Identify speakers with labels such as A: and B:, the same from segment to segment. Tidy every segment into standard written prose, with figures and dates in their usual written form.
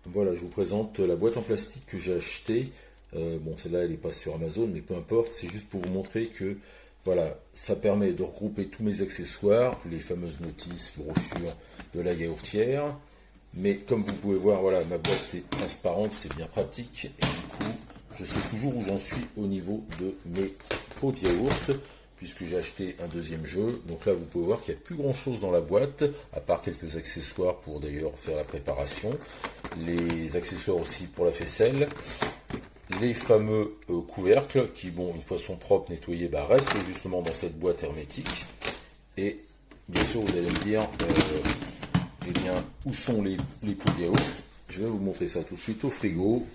A: Voilà, je vous présente la boîte en plastique que j'ai achetée. Bon, celle-là, elle n'est pas sur Amazon, mais peu importe. C'est juste pour vous montrer que, voilà, ça permet de regrouper tous mes accessoires, les fameuses notices, brochures de la yaourtière. Mais comme vous pouvez voir, voilà, ma boîte est transparente, c'est bien pratique. Et du coup, je sais toujours où j'en suis au niveau de mes pots de yaourt, puisque j'ai acheté un deuxième jeu. Donc là, vous pouvez voir qu'il n'y a plus grand chose dans la boîte, à part quelques accessoires pour d'ailleurs faire la préparation. Les accessoires aussi pour la faisselle. Les fameux couvercles qui, bon, une fois sont propres, nettoyés, bah, restent justement dans cette boîte hermétique. Et bien sûr, vous allez me dire, eh bien, où sont les pots de yaourt? Je vais vous montrer ça tout de suite au frigo.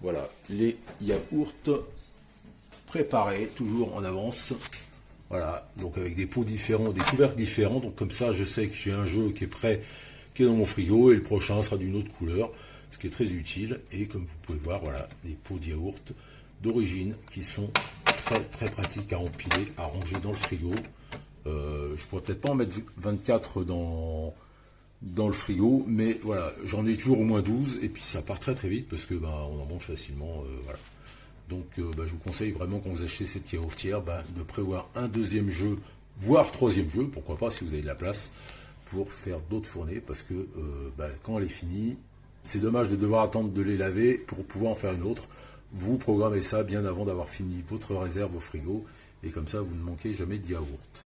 A: Voilà, les yaourts préparés, toujours en avance. Voilà, donc avec des pots différents, des couvercles différents. Donc comme ça, je sais que j'ai un jeu qui est prêt, qui est dans mon frigo, et le prochain sera d'une autre couleur, ce qui est très utile. Et comme vous pouvez voir, voilà, des pots de yaourt d'origine qui sont très très pratiques à empiler, à ranger dans le frigo. Je pourrais peut-être pas en mettre 24 dans le frigo, mais voilà, j'en ai toujours au moins 12 et puis ça part très très vite parce que bah, on en mange facilement. Voilà. Donc bah, je vous conseille vraiment quand vous achetez cette yaourtière bah, de prévoir un deuxième jeu, voire troisième jeu, pourquoi pas si vous avez de la place, pour faire d'autres fournées parce que bah, quand elle est finie, c'est dommage de devoir attendre de les laver pour pouvoir en faire une autre. Vous programmez ça bien avant d'avoir fini votre réserve au frigo et comme ça vous ne manquez jamais de yaourt.